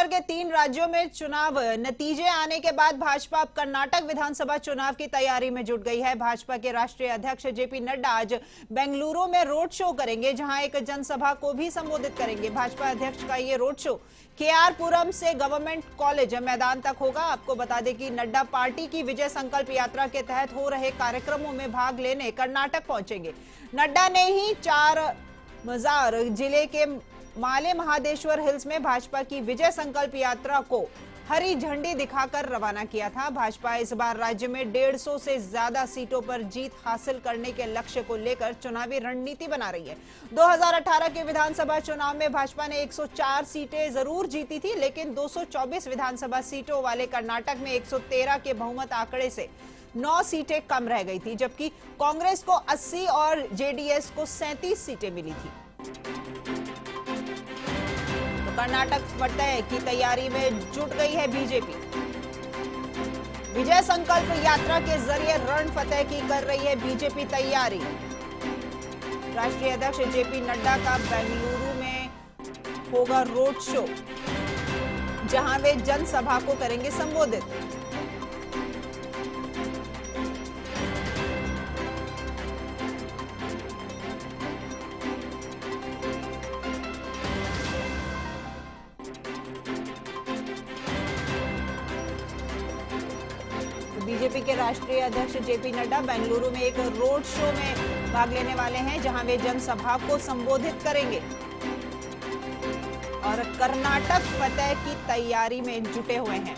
छत्तीसगढ़ के 3 राज्यों में चुनाव नतीजे आने के बाद भाजपा अब कर्नाटक विधानसभा चुनाव की तैयारी में जुट गई है। भाजपा के राष्ट्रीय अध्यक्ष जेपी नड्डा आज बेंगलुरु में रोड शो करेंगे, जहां एक जनसभा को भी संबोधित करेंगे। भाजपा अध्यक्ष का ये रोड शो केआर पुरम से गवर्नमेंट कॉलेज मैदान तक होगा। आपको बता दें कि नड्डा पार्टी की विजय संकल्प यात्रा के तहत हो रहे कार्यक्रमों में भाग लेने कर्नाटक पहुंचेंगे। नड्डा ने ही 4 मजार जिले के माले महादेश्वर हिल्स में भाजपा की विजय संकल्प यात्रा को हरी झंडी दिखाकर रवाना किया था। भाजपा इस बार राज्य में 150 से ज्यादा सीटों पर जीत हासिल करने के लक्ष्य को लेकर चुनावी रणनीति बना रही है। 2018 के विधानसभा चुनाव में भाजपा ने 104 सीटें जरूर जीती थी, लेकिन 224 विधानसभा सीटों वाले कर्नाटक में 113 के बहुमत आंकड़े से 9 सीटें कम रह गई थी, जबकि कांग्रेस को 80 और जेडीएस को 37 सीटें मिली थी। कर्नाटक फतेह की तैयारी में जुट गई है बीजेपी। विजय संकल्प यात्रा के जरिए रण फतेह की कर रही है बीजेपी तैयारी। राष्ट्रीय अध्यक्ष जेपी नड्डा का बेंगलुरु में होगा रोड शो, जहां वे जनसभा को करेंगे संबोधित। बीजेपी के राष्ट्रीय अध्यक्ष जेपी नड्डा बेंगलुरु में एक रोड शो में भाग लेने वाले हैं, जहां वे जनसभा को संबोधित करेंगे और कर्नाटक फतेह की तैयारी में जुटे हुए हैं।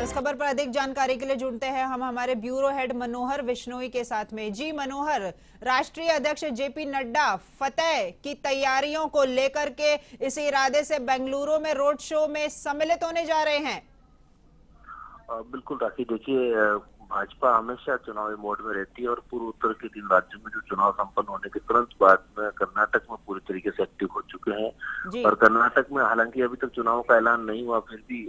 इस खबर पर अधिक जानकारी के लिए जुड़ते हैं हम हमारे ब्यूरो हेड मनोहर विश्नोई के साथ में। जी मनोहर, राष्ट्रीय अध्यक्ष जेपी नड्डा फतेह की तैयारियों को लेकर के इस इरादे से बेंगलुरु में रोड शो में सम्मिलित होने जा रहे हैं। बिल्कुल राखी, देखिए भाजपा हमेशा चुनावी मोड में रहती है और पूर्व उत्तर के 3 राज्यों में जो चुनाव संपन्न होने के तुरंत बाद में कर्नाटक में पूरी तरीके से एक्टिव हो चुके हैं। और कर्नाटक में हालांकि अभी तक चुनाव का ऐलान नहीं हुआ, फिर भी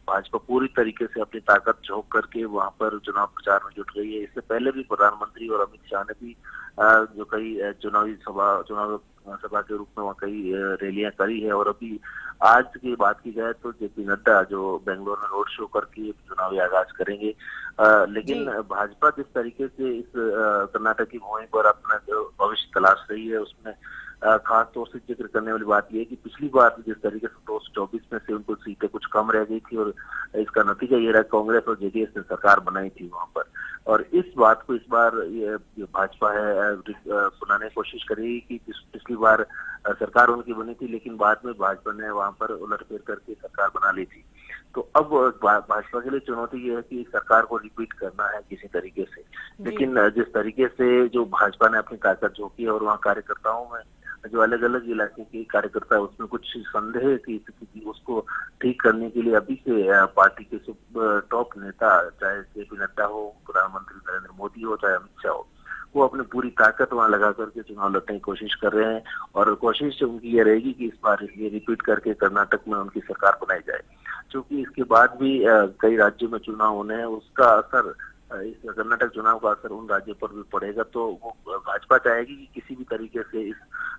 भाजपा पूरी तरीके से अपनी ताकत झोंक करके वहां पर चुनाव प्रचार में जुट गई है। इससे पहले भी प्रधानमंत्री और अमित शाह ने भी जो कई चुनाव सभा के रूप में वहाँ कई रैलियां करी है। और अभी आज की बात की जाए तो जेपी नड्डा जो बेंगलोर में रोड शो करके चुनावी आगाज करेंगे। लेकिन भाजपा जिस तरीके से इस कर्नाटक की भूमि पर अपना जो भविष्य तलाश रही है, उसमें खास तौर से जिक्र करने वाली बात यह है कि पिछली बार जिस तरीके से 224 में से उनको सीटें कुछ कम रह गई थी और इसका नतीजा ये रहा कांग्रेस और जेडीएस ने सरकार बनाई थी वहां पर। और इस बात को इस बार ये भाजपा है सुनाने की कोशिश करेगी कि पिछली बार सरकार उनकी बनी थी, लेकिन बाद में भाजपा ने वहां पर उलटफेर करके सरकार बना ली थी। तो अब भाजपा के लिए चुनौती ये है कि सरकार को रिपीट करना है किसी तरीके से। लेकिन जिस तरीके से जो भाजपा ने अपनी ताकत झोंकी है और वहाँ कार्यकर्ताओं में जो अलग अलग इलाके के कार्यकर्ता है उसमें कुछ संदेह की स्थिति, उसको ठीक करने के लिए अभी से पार्टी के टॉप नेता, चाहे जेपी नड्डा हो, प्रधानमंत्री नरेंद्र मोदी हो, चाहे अमित शाह हो, वो अपनी पूरी ताकत वहां लगा करके चुनाव लड़ने की कोशिश कर रहे हैं। और कोशिश उनकी ये रहेगी कि इस बार ये रिपीट करके कर्नाटक में उनकी सरकार बनाई जाए, क्योंकि इसके बाद भी कई राज्यों में चुनाव होने हैं, उसका असर इस कर्नाटक चुनाव का असर उन राज्यों पर भी पड़ेगा। तो वो भाजपा चाहेगी कि किसी भी तरीके से इस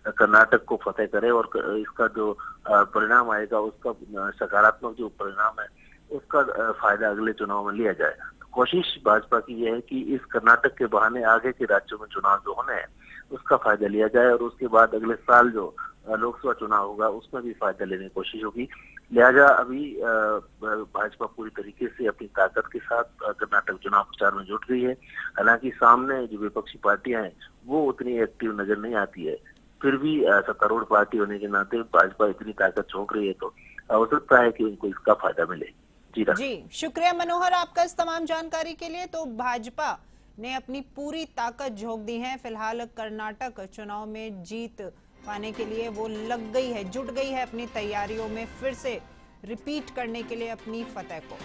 कर्नाटक को फतेह करे और इसका जो परिणाम आएगा, उसका सकारात्मक जो परिणाम है उसका फायदा अगले चुनाव में लिया जाए। कोशिश भाजपा की यह है कि इस कर्नाटक के बहाने आगे के राज्यों में चुनाव जो होने हैं उसका फायदा लिया जाए और उसके बाद अगले साल जो लोकसभा चुनाव होगा उसमें भी फायदा लेने की कोशिश होगी। लिहाजा अभी भाजपा पूरी तरीके से अपनी ताकत के साथ कर्नाटक चुनाव प्रचार में जुट गई है। हालांकि सामने जो विपक्षी पार्टियां हैं वो उतनी एक्टिव नजर नहीं आती है, फिर भी सत्तारूढ़ पार्टी होने के नाते भाजपा इतनी ताकत झोंक रही है, तो हो सकता है कि उनको इसका फायदा मिले। जी शुक्रिया मनोहर आपका इस तमाम जानकारी के लिए। तो भाजपा ने अपनी पूरी ताकत झोंक दी है। फिलहाल कर्नाटक चुनाव में जीत पाने के लिए वो लग गई है, जुट गई है अपनी तैयारियों में, फिर से रिपीट करने के लिए अपनी फतेह को।